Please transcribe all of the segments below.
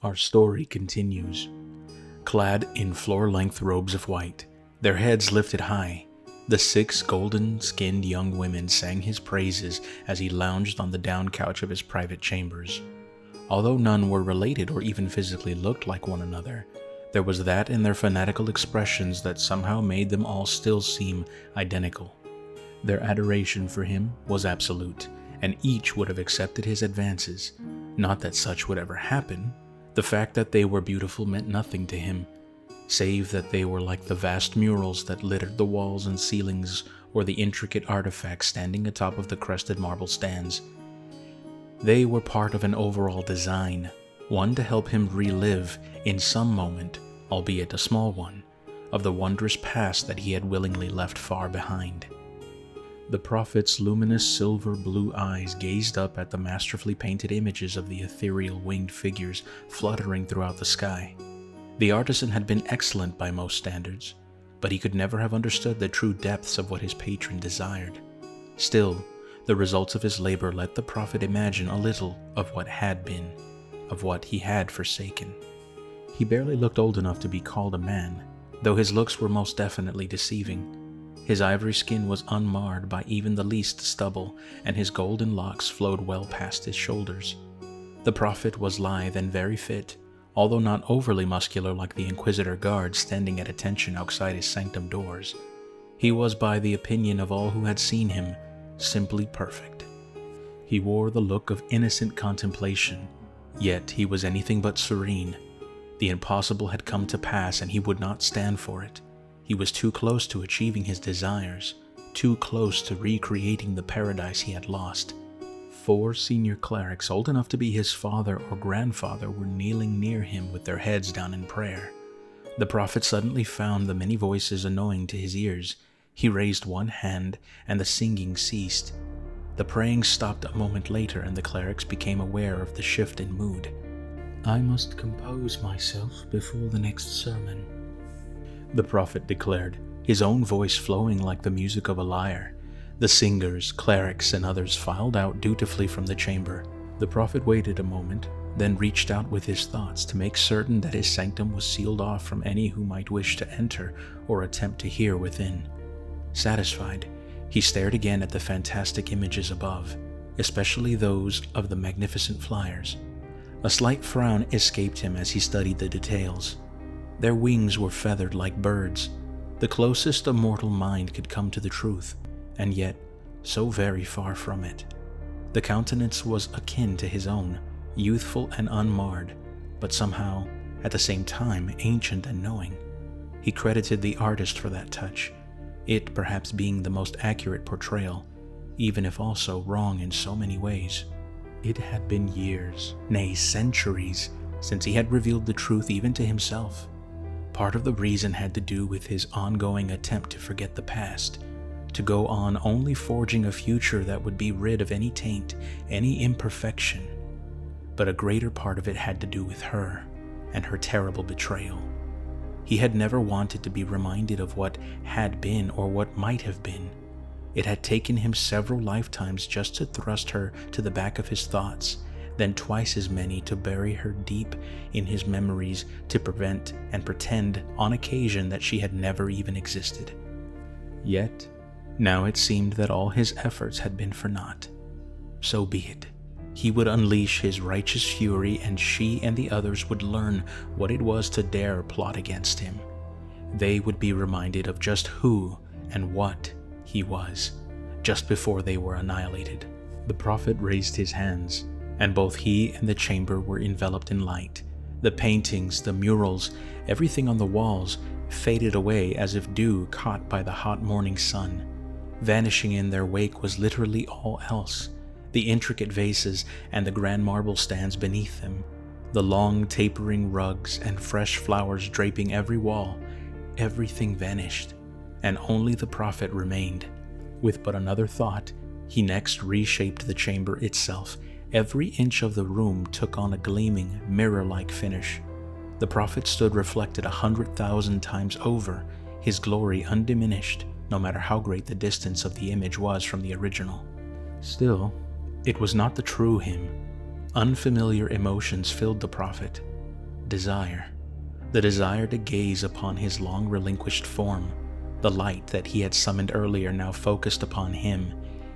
Our story continues. Clad in floor-length robes of white, their heads lifted high, the 6 golden-skinned young women sang his praises as he lounged on the down couch of his private chambers. Although none were related or even physically looked like one another, there was that in their fanatical expressions that somehow made them all still seem identical. Their adoration for him was absolute, and each would have accepted his advances. Not that such would ever happen. The fact that they were beautiful meant nothing to him, save that they were like the vast murals that littered the walls and ceilings or the intricate artifacts standing atop of the crested marble stands. They were part of an overall design, one to help him relive, in some moment, albeit a small one, of the wondrous past that he had willingly left far behind. The prophet's luminous silver-blue eyes gazed up at the masterfully painted images of the ethereal winged figures fluttering throughout the sky. The artisan had been excellent by most standards, but he could never have understood the true depths of what his patron desired. Still, the results of his labor let the prophet imagine a little of what had been, of what he had forsaken. He barely looked old enough to be called a man, though his looks were most definitely deceiving. His ivory skin was unmarred by even the least stubble, and his golden locks flowed well past his shoulders. The prophet was lithe and very fit, although not overly muscular like the Inquisitor guard standing at attention outside his sanctum doors. He was, by the opinion of all who had seen him, simply perfect. He wore the look of innocent contemplation, yet he was anything but serene. The impossible had come to pass, and he would not stand for it. He was too close to achieving his desires, too close to recreating the paradise he had lost. 4 senior clerics, old enough to be his father or grandfather, were kneeling near him with their heads down in prayer. The prophet suddenly found the many voices annoying to his ears. He raised one hand, and the singing ceased. The praying stopped a moment later, and the clerics became aware of the shift in mood. "I must compose myself before the next sermon," the prophet declared, his own voice flowing like the music of a lyre. The singers, clerics, and others filed out dutifully from the chamber. The prophet waited a moment, then reached out with his thoughts to make certain that his sanctum was sealed off from any who might wish to enter or attempt to hear within. Satisfied, he stared again at the fantastic images above, especially those of the magnificent flyers. A slight frown escaped him as he studied the details. Their wings were feathered like birds, the closest a mortal mind could come to the truth, and yet so very far from it. The countenance was akin to his own, youthful and unmarred, but somehow, at the same time, ancient and knowing. He credited the artist for that touch, it perhaps being the most accurate portrayal, even if also wrong in so many ways. It had been years, nay centuries, since he had revealed the truth even to himself. Part of the reason had to do with his ongoing attempt to forget the past, to go on only forging a future that would be rid of any taint, any imperfection. But a greater part of it had to do with her and her terrible betrayal. He had never wanted to be reminded of what had been or what might have been. It had taken him several lifetimes just to thrust her to the back of his thoughts, then twice as many to bury her deep in his memories, to prevent and pretend on occasion that she had never even existed. Yet, now it seemed that all his efforts had been for naught. So be it. He would unleash his righteous fury, and she and the others would learn what it was to dare plot against him. They would be reminded of just who and what he was, just before they were annihilated. The prophet raised his hands, and both he and the chamber were enveloped in light. The paintings, the murals, everything on the walls faded away as if dew caught by the hot morning sun. Vanishing in their wake was literally all else. The intricate vases and the grand marble stands beneath them, the long tapering rugs and fresh flowers draping every wall, everything vanished, and only the prophet remained. With but another thought, he next reshaped the chamber itself. Every inch of the room took on a gleaming, mirror-like finish. The prophet stood reflected 100,000 times over, his glory undiminished, no matter how great the distance of the image was from the original. Still, it was not the true him. Unfamiliar emotions filled the prophet. desire. The desire to gaze upon his long relinquished form. The light that he had summoned earlier now focused upon him.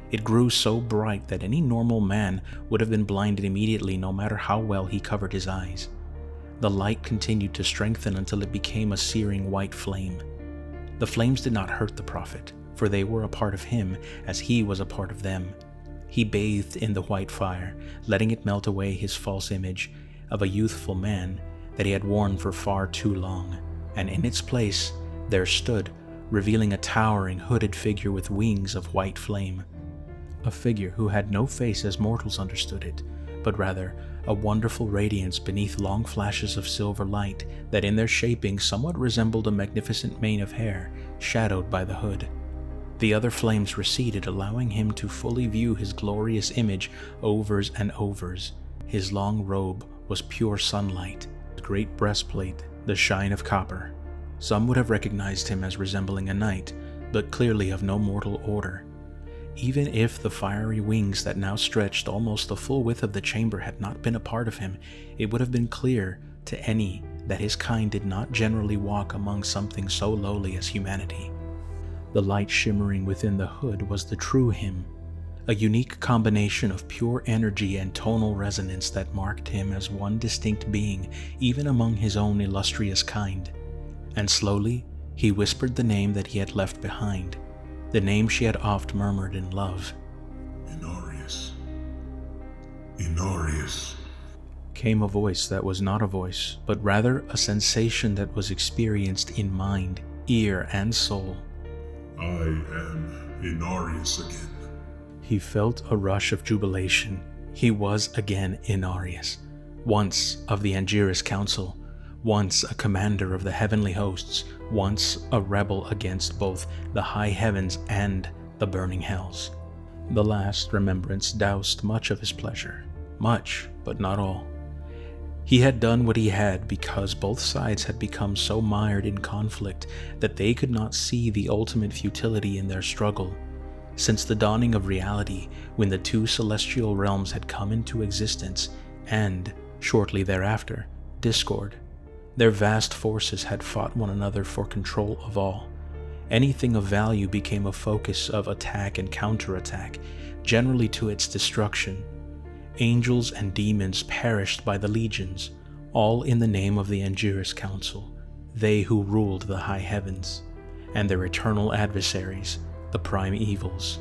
It grew so bright that any normal man would have been blinded immediately, no matter how well he covered his eyes. The light continued to strengthen until it became a searing white flame. The flames did not hurt the prophet, for they were a part of him as he was a part of them. He bathed in the white fire, letting it melt away his false image of a youthful man that he had worn for far too long, and in its place there stood, revealing a towering, hooded figure with wings of white flame. A figure who had no face as mortals understood it, but rather a wonderful radiance beneath long flashes of silver light that in their shaping somewhat resembled a magnificent mane of hair shadowed by the hood. The other flames receded, allowing him to fully view his glorious image overs and overs. His long robe was pure sunlight, his great breastplate the shine of copper. Some would have recognized him as resembling a knight, but clearly of no mortal order. Even if the fiery wings that now stretched almost the full width of the chamber had not been a part of him, it would have been clear to any that his kind did not generally walk among something so lowly as humanity. The light shimmering within the hood was the true him, a unique combination of pure energy and tonal resonance that marked him as one distinct being even among his own illustrious kind. And slowly he whispered the name that he had left behind, the name she had oft murmured in love. Inarius. Inarius. Came a voice that was not a voice, but rather a sensation that was experienced in mind, ear, and soul. I am Inarius again. He felt a rush of jubilation. He was again Inarius, once of the Angiris Council, once a commander of the heavenly hosts, once a rebel against both the high heavens and the burning hells. The last remembrance doused much of his pleasure. Much, but not all. He had done what he had because both sides had become so mired in conflict that they could not see the ultimate futility in their struggle. Since the dawning of reality, when the two celestial realms had come into existence, and, shortly thereafter, discord, their vast forces had fought one another for control of all. Anything of value became a focus of attack and counterattack, generally to its destruction. Angels and demons perished by the legions, all in the name of the Angiris Council, they who ruled the high heavens, and their eternal adversaries, the prime evils.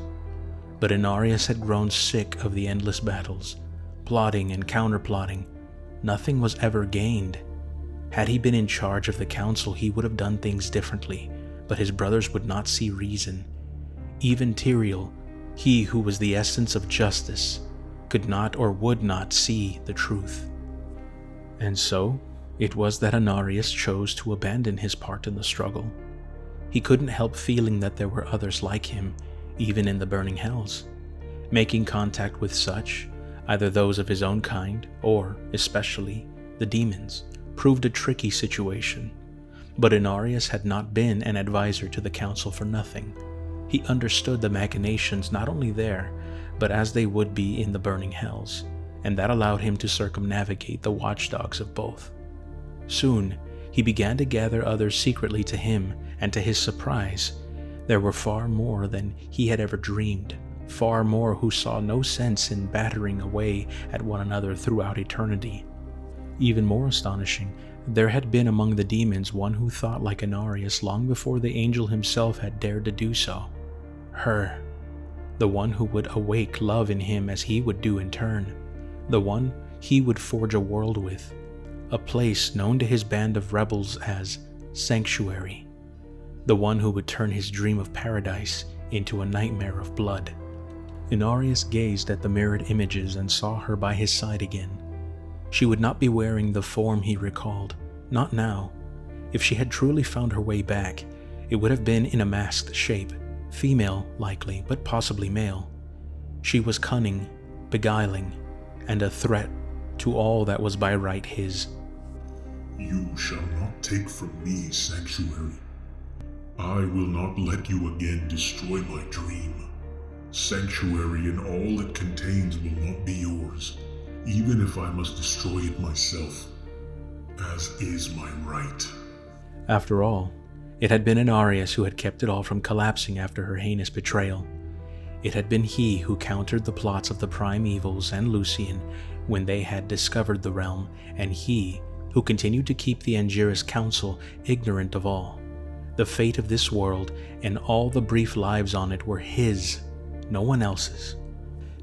But Inarius had grown sick of the endless battles, plotting and counterplotting. Nothing was ever gained. Had he been in charge of the council, he would have done things differently, but his brothers would not see reason. Even Tyrael, he who was the essence of justice, could not or would not see the truth. And so, it was that Inarius chose to abandon his part in the struggle. He couldn't help feeling that there were others like him, even in the burning hells. Making contact with such, either those of his own kind, or, especially, the demons, proved a tricky situation. But Inarius had not been an advisor to the council for nothing. He understood the machinations not only there, but as they would be in the burning hells, and that allowed him to circumnavigate the watchdogs of both. Soon, he began to gather others secretly to him, and to his surprise, there were far more than he had ever dreamed, far more who saw no sense in battering away at one another throughout eternity. Even more astonishing, there had been among the demons one who thought like Inarius long before the angel himself had dared to do so. Her. The one who would awake love in him as he would do in turn. The one he would forge a world with. A place known to his band of rebels as Sanctuary. The one who would turn his dream of paradise into a nightmare of blood. Inarius gazed at the mirrored images and saw her by his side again. She would not be wearing the form he recalled, not now. If she had truly found her way back, it would have been in a masked shape, female likely, but possibly male. She was cunning, beguiling, and a threat to all that was by right his. You shall not take from me, Sanctuary. I will not let you again destroy my dream. Sanctuary and all it contains will not be yours, even if I must destroy it myself. as is my right. After all, it had been Inarius who had kept it all from collapsing after her heinous betrayal. It had been he who countered the plots of the Prime Evils and Lucian when they had discovered the realm, and he who continued to keep the Angiris Council ignorant of all. The fate of this world and all the brief lives on it were his, no one else's.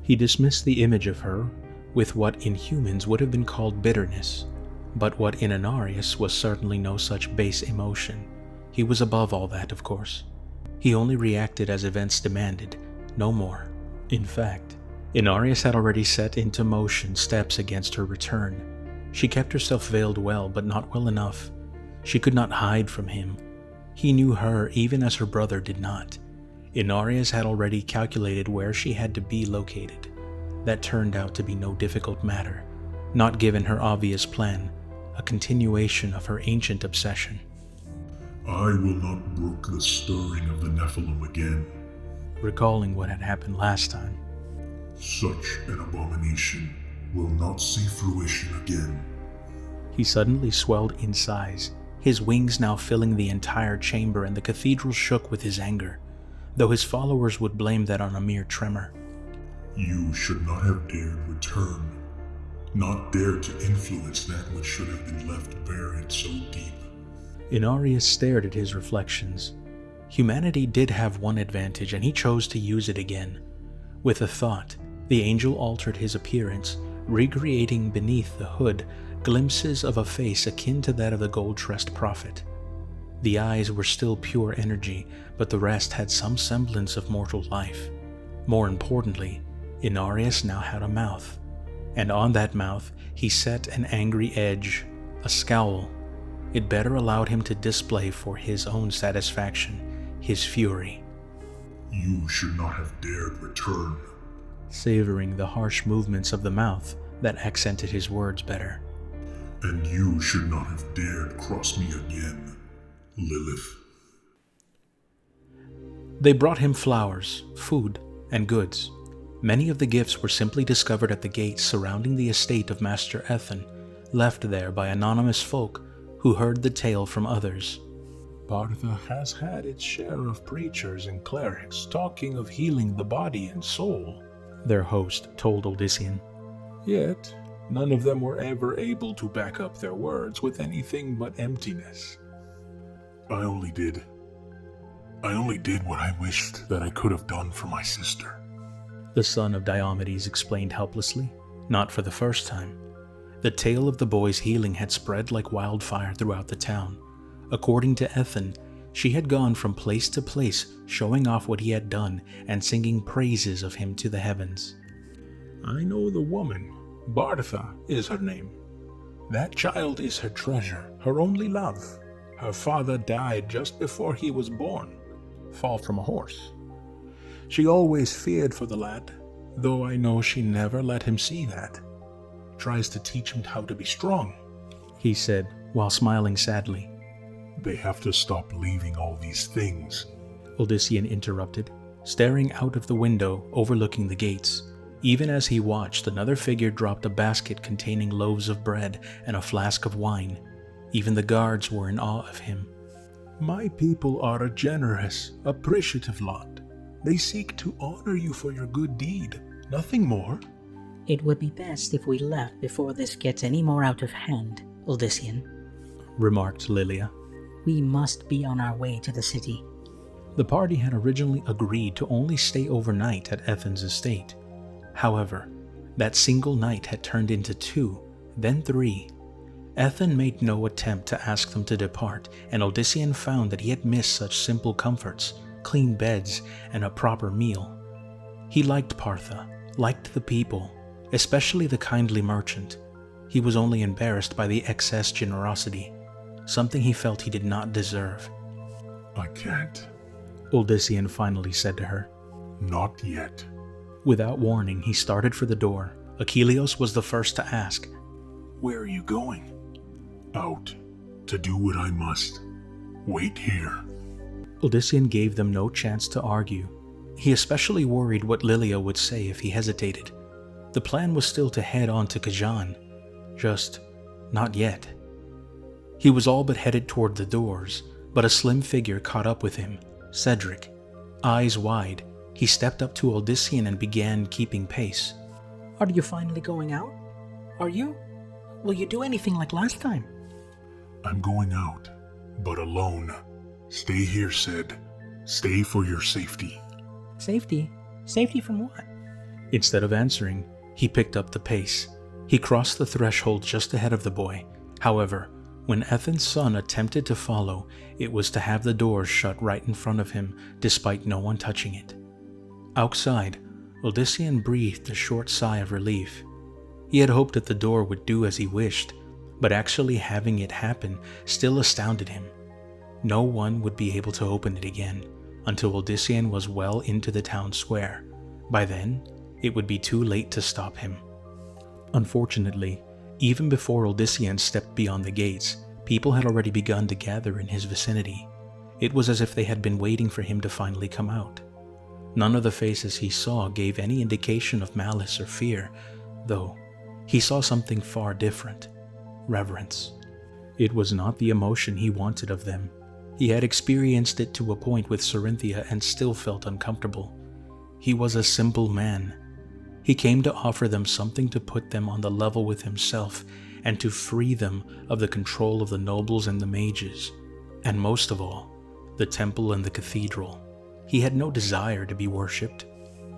He dismissed the image of her with what in humans would have been called bitterness, but what in Inarius was certainly no such base emotion. He was above all that, of course. He only reacted as events demanded, no more. In fact, Inarius had already set into motion steps against her return. She kept herself veiled well, but not well enough. She could not hide from him. He knew her even as her brother did not. Inarius had already calculated where she had to be located. That turned out to be no difficult matter, not given her obvious plan, a continuation of her ancient obsession. I will not brook the stirring of the Nephilim again. Recalling what had happened last time. Such an abomination will not see fruition again. He suddenly swelled in size, his wings now filling the entire chamber, and the cathedral shook with his anger, though his followers would blame that on a mere tremor. You should not have dared return, not dared to influence that which should have been left buried so deep. Inarius stared at his reflections. Humanity did have one advantage, and he chose to use it again. With a thought, the angel altered his appearance, recreating beneath the hood glimpses of a face akin to that of the gold-tressed prophet. The eyes were still pure energy, but the rest had some semblance of mortal life. More importantly, Inarius now had a mouth, and on that mouth he set an angry edge, a scowl. It better allowed him to display for his own satisfaction his fury. You should not have dared return. Savoring the harsh movements of the mouth that accented his words better. And you should not have dared cross me again, Lilith. They brought him flowers, food, and goods. Many of the gifts were simply discovered at the gates surrounding the estate of Master Ethan, left there by anonymous folk who heard the tale from others. Bartha has had its share of preachers and clerics talking of healing the body and soul, their host told Odyssean. Yet, none of them were ever able to back up their words with anything but emptiness. I only did what I wished that I could have done for my sister. The son of Diomedes explained helplessly, not for the first time. The tale of the boy's healing had spread like wildfire throughout the town. According to Ethan, she had gone from place to place showing off what he had done and singing praises of him to the heavens. I know the woman. Bartha is her name. That child is her treasure, her only love. Her father died just before he was born. Fall from a horse. She always feared for the lad, though I know she never let him see that. Tries to teach him how to be strong, he said, while smiling sadly. They have to stop believing all these things, Odyssean interrupted, staring out of the window overlooking the gates. Even as he watched, another figure dropped a basket containing loaves of bread and a flask of wine. Even the guards were in awe of him. My people are a generous, appreciative lot. They seek to honor you for your good deed, nothing more. It would be best if we left before this gets any more out of hand, Odyssean, remarked Lilia. We must be on our way to the city. The party had originally agreed to only stay overnight at Ethan's estate. However, that single night had turned into 2, then 3. Ethan made no attempt to ask them to depart, and Odyssean found that he had missed such simple comforts, clean beds, and a proper meal. He liked Partha, liked the people, especially the kindly merchant. He was only embarrassed by the excess generosity, something he felt he did not deserve. I can't, Odyssean finally said to her. Not yet. Without warning, he started for the door. Achilleos was the first to ask, Where are you going? Out, to do what I must. Wait here. Odyssean gave them no chance to argue. He especially worried what Lilia would say if he hesitated. The plan was still to head on to Kajan. Just not yet. He was all but headed toward the doors, but a slim figure caught up with him, Cedric. Eyes wide, he stepped up to Odyssean and began keeping pace. Are you finally going out? Are you? Will you do anything like last time? I'm going out, but alone. Stay here, Ced. Stay for your safety. Safety? Safety from what? Instead of answering, he picked up the pace. He crossed the threshold just ahead of the boy. However, when Ethan's son attempted to follow, it was to have the doors shut right in front of him, despite no one touching it. Outside, Odyssean breathed a short sigh of relief. He had hoped that the door would do as he wished, but actually having it happen still astounded him. No one would be able to open it again until Odyssean was well into the town square. By then, it would be too late to stop him. Unfortunately, even before Odyssean stepped beyond the gates, people had already begun to gather in his vicinity. It was as if they had been waiting for him to finally come out. None of the faces he saw gave any indication of malice or fear, though he saw something far different: reverence. It was not the emotion he wanted of them. He had experienced it to a point with Cerinthia and still felt uncomfortable. He was a simple man. He came to offer them something to put them on the level with himself and to free them of the control of the nobles and the mages, and most of all, the temple and the cathedral. He had no desire to be worshipped,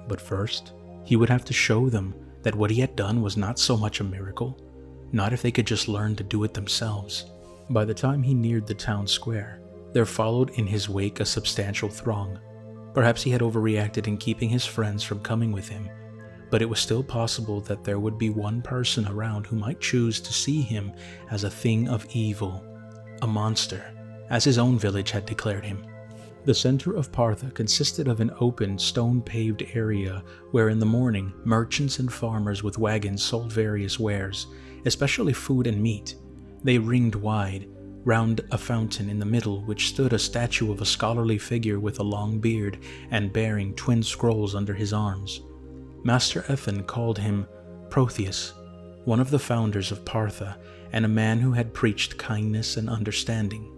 but first, he would have to show them that what he had done was not so much a miracle, not if they could just learn to do it themselves. By the time he neared the town square, there followed in his wake a substantial throng. Perhaps he had overreacted in keeping his friends from coming with him, but it was still possible that there would be one person around who might choose to see him as a thing of evil, a monster, as his own village had declared him. The center of Partha consisted of an open, stone-paved area where in the morning merchants and farmers with wagons sold various wares, especially food and meat. They ringed wide, round a fountain in the middle which stood a statue of a scholarly figure with a long beard and bearing twin scrolls under his arms. Master Ethan called him Protheus, one of the founders of Partha and a man who had preached kindness and understanding.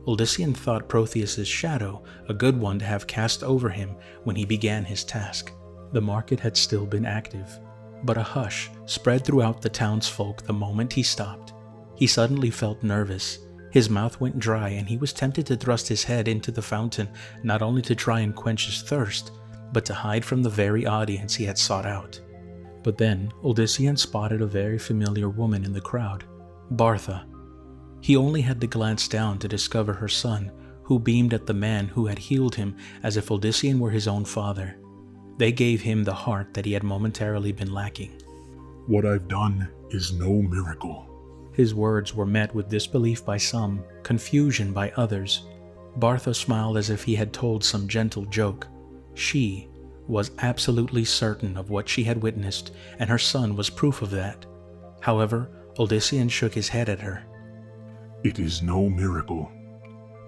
Odyssean thought Protheus's shadow a good one to have cast over him when he began his task. The market had still been active, but a hush spread throughout the townsfolk the moment he stopped. He suddenly felt nervous. His mouth went dry and he was tempted to thrust his head into the fountain, not only to try and quench his thirst, but to hide from the very audience he had sought out. But then Odyssean spotted a very familiar woman in the crowd, Bartha. He only had to glance down to discover her son, who beamed at the man who had healed him as if Odyssean were his own father. They gave him the heart that he had momentarily been lacking. What I've done is no miracle. His words were met with disbelief by some, confusion by others. Bartha smiled as if he had told some gentle joke. She was absolutely certain of what she had witnessed, and her son was proof of that. However, Odyssean shook his head at her. It is no miracle,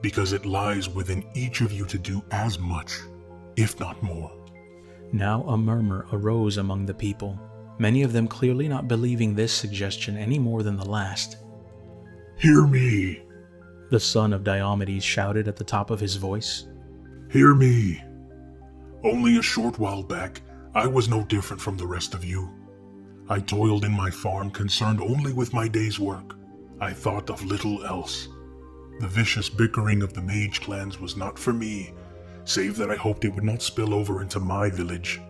because it lies within each of you to do as much, if not more. Now a murmur arose among the people, many of them clearly not believing this suggestion any more than the last. Hear me! The son of Diomedes shouted at the top of his voice. Hear me! Only a short while back, I was no different from the rest of you. I toiled in my farm concerned only with my day's work. I thought of little else. The vicious bickering of the mage clans was not for me, save that I hoped it would not spill over into my village.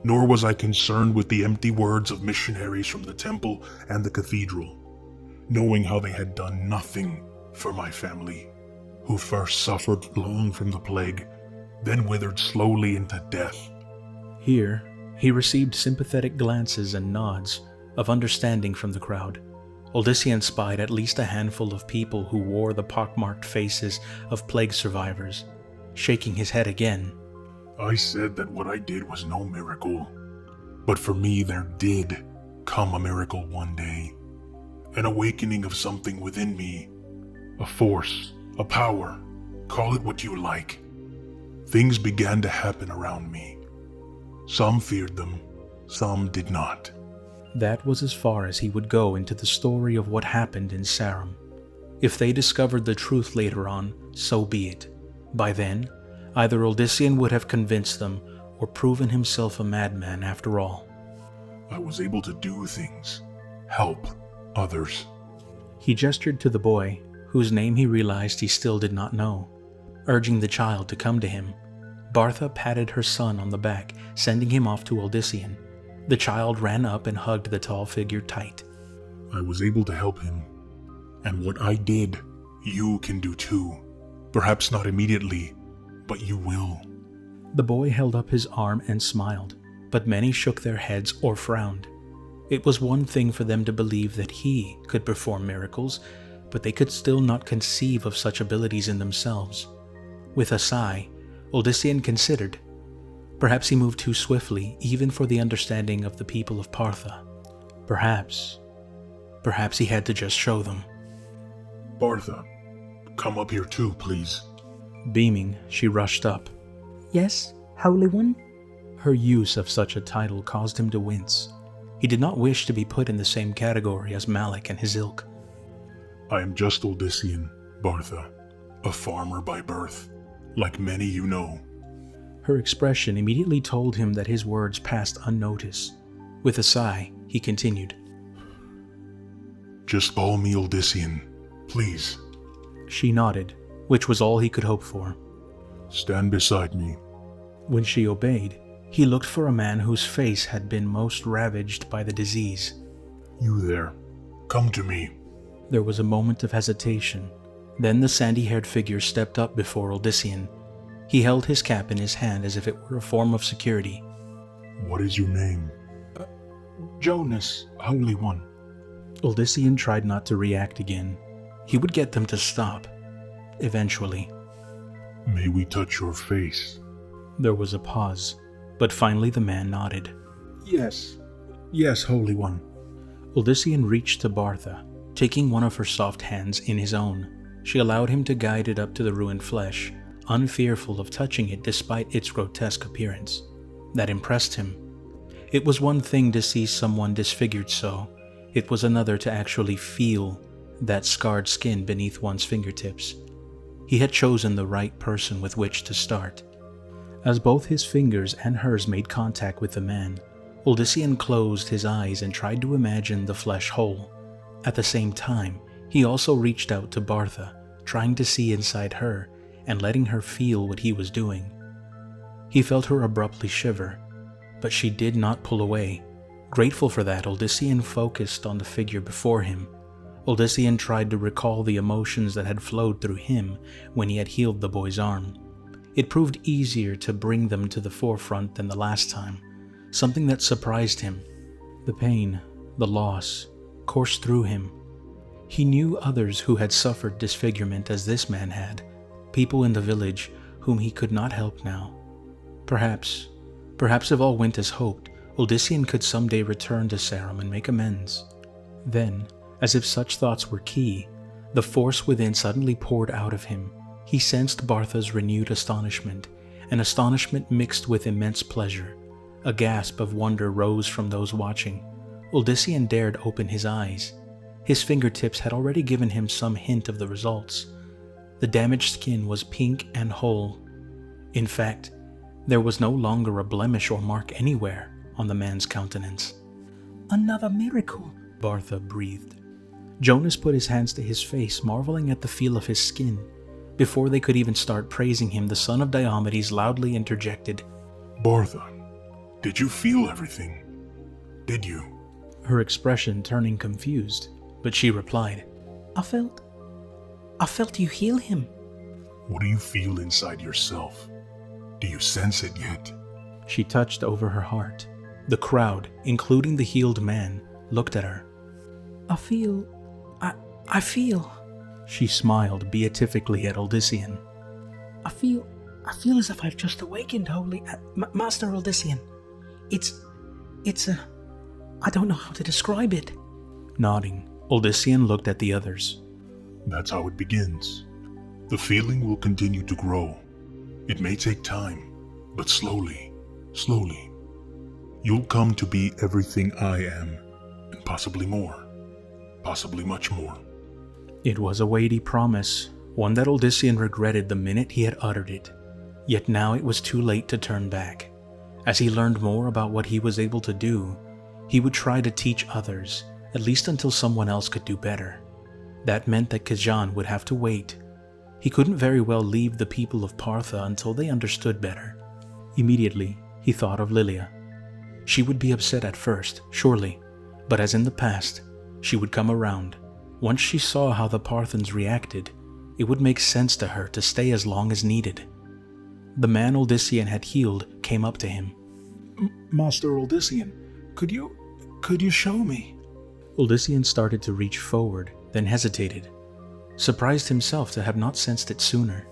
Nor was I concerned with the empty words of missionaries from the temple and the cathedral, knowing how they had done nothing for my family, who first suffered long from the plague, then withered slowly into death. Here, he received sympathetic glances and nods of understanding from the crowd. Odyssean spied at least a handful of people who wore the pockmarked faces of plague survivors. Shaking his head again, I said that what I did was no miracle, but for me there did come a miracle one day. An awakening of something within me. A force, a power, call it what you like. Things began to happen around me. Some feared them, some did not. That was as far as he would go into the story of what happened in Sarum. If they discovered the truth later on, so be it. By then, either Odyssean would have convinced them or proven himself a madman after all. I was able to do things, help others. He gestured to the boy, whose name he realized he still did not know, urging the child to come to him. Bartha patted her son on the back, sending him off to Odyssean. The child ran up and hugged the tall figure tight. I was able to help him, and what I did, you can do too. Perhaps not immediately, but you will. The boy held up his arm and smiled, but many shook their heads or frowned. It was one thing for them to believe that he could perform miracles, but they could still not conceive of such abilities in themselves. With a sigh, Odyssean considered. Perhaps he moved too swiftly, even for the understanding of the people of Partha. Perhaps he had to just show them. Bartha, come up here too, please. Beaming, she rushed up. Yes, Holy One? Her use of such a title caused him to wince. He did not wish to be put in the same category as Malik and his ilk. I am just Odyssean, Bartha, a farmer by birth, like many you know. Her expression immediately told him that his words passed unnoticed. With a sigh, he continued. Just call me Odyssean, please. She nodded, which was all he could hope for. Stand beside me. When she obeyed, he looked for a man whose face had been most ravaged by the disease. You there, come to me. There was a moment of hesitation. Then the sandy-haired figure stepped up before Odyssean. He held his cap in his hand as if it were a form of security. What is your name? Jonas, Holy One. Odyssean tried not to react again. He would get them to stop. Eventually. May we touch your face? There was a pause, but finally the man nodded. Yes, Holy One. Odyssean reached to Bartha, taking one of her soft hands in his own. She allowed him to guide it up to the ruined flesh, unfearful of touching it despite its grotesque appearance. That impressed him. It was one thing to see someone disfigured so. It was another to actually feel that scarred skin beneath one's fingertips. He had chosen the right person with which to start. As both his fingers and hers made contact with the man, Odyssean closed his eyes and tried to imagine the flesh whole. At the same time, he also reached out to Bartha, trying to see inside her and letting her feel what he was doing. He felt her abruptly shiver, but she did not pull away. Grateful for that, Odyssean focused on the figure before him. Odyssean tried to recall the emotions that had flowed through him when he had healed the boy's arm. It proved easier to bring them to the forefront than the last time, something that surprised him. The pain, the loss, coursed through him. He knew others who had suffered disfigurement as this man had, people in the village whom he could not help now. Perhaps if all went as hoped, Odyssean could someday return to Sarum and make amends. Then, as if such thoughts were key, the force within suddenly poured out of him. He sensed Bartha's renewed astonishment, an astonishment mixed with immense pleasure. A gasp of wonder rose from those watching. Odyssean dared open his eyes. His fingertips had already given him some hint of the results. The damaged skin was pink and whole. In fact, there was no longer a blemish or mark anywhere on the man's countenance. Another miracle, Bartha breathed. Jonas put his hands to his face, marveling at the feel of his skin. Before they could even start praising him, the son of Diomedes loudly interjected. Bartha, did you feel everything? Did you? Her expression turning confused, but she replied, I felt you heal him. What do you feel inside yourself? Do you sense it yet? She touched over her heart. The crowd, including the healed man, looked at her. I feel... She smiled beatifically at Odyssean. I feel as if I've just awakened, Holy... Master Odyssean. It's a... I don't know how to describe it. Nodding, Odyssean looked at the others. That's how it begins. The feeling will continue to grow. It may take time, but slowly, you'll come to be everything I am, and possibly more, possibly much more. It was a weighty promise, one that Odyssean regretted the minute he had uttered it. Yet now it was too late to turn back. As he learned more about what he was able to do, he would try to teach others, at least until someone else could do better. That meant that Khajan would have to wait. He couldn't very well leave the people of Partha until they understood better. Immediately, he thought of Lilia. She would be upset at first, surely, but as in the past, she would come around. Once she saw how the Parthans reacted, it would make sense to her to stay as long as needed. The man Odyssean had healed came up to him. Master Odyssean, could you show me? Odyssean started to reach forward, then hesitated, surprised himself to have not sensed it sooner.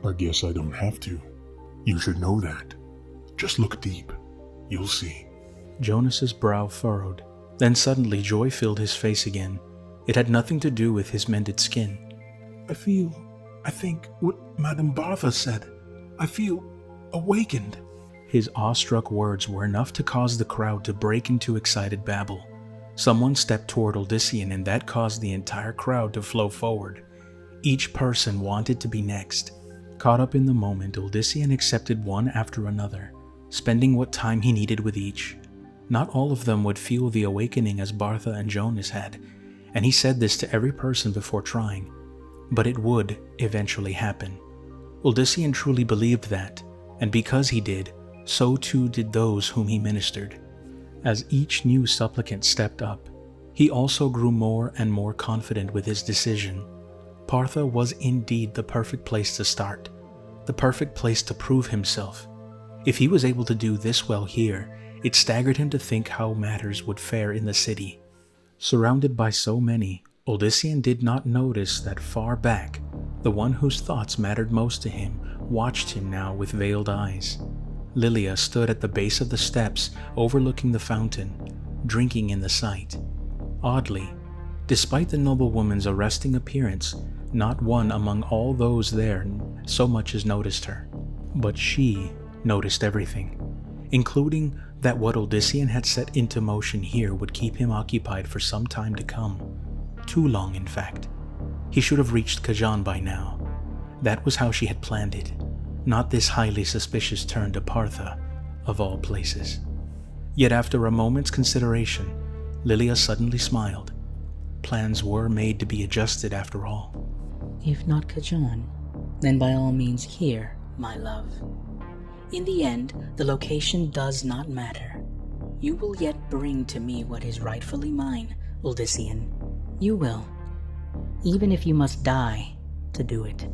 I guess I don't have to. You should know that. Just look deep. You'll see. Jonas's brow furrowed. Then suddenly joy filled his face again. It had nothing to do with his mended skin. I think what Madame Bartha said. I feel awakened. His awestruck words were enough to cause the crowd to break into excited babble. Someone stepped toward Odyssean, and that caused the entire crowd to flow forward. Each person wanted to be next. Caught up in the moment, Odyssean accepted one after another, spending what time he needed with each. Not all of them would feel the awakening as Bartha and Jonas had, and he said this to every person before trying. But it would eventually happen. Odyssean truly believed that, and because he did, so too did those whom he ministered. As each new supplicant stepped up, he also grew more and more confident with his decision. Partha was indeed the perfect place to start, the perfect place to prove himself. If he was able to do this well here, it staggered him to think how matters would fare in the city. Surrounded by so many, Odyssean did not notice that far back, the one whose thoughts mattered most to him watched him now with veiled eyes. Lilia stood at the base of the steps overlooking the fountain, drinking in the sight. Oddly, despite the noblewoman's arresting appearance, not one among all those there so much as noticed her. But she noticed everything, including that what Odyssean had set into motion here would keep him occupied for some time to come. Too long, in fact. He should have reached Khajan by now. That was how she had planned it, not this highly suspicious turn to Partha, of all places. Yet after a moment's consideration, Lilia suddenly smiled. Plans were made to be adjusted after all. If not Khajan, then by all means here, my love. In the end, the location does not matter. You will yet bring to me what is rightfully mine, Odyssean. You will. Even if you must die to do it.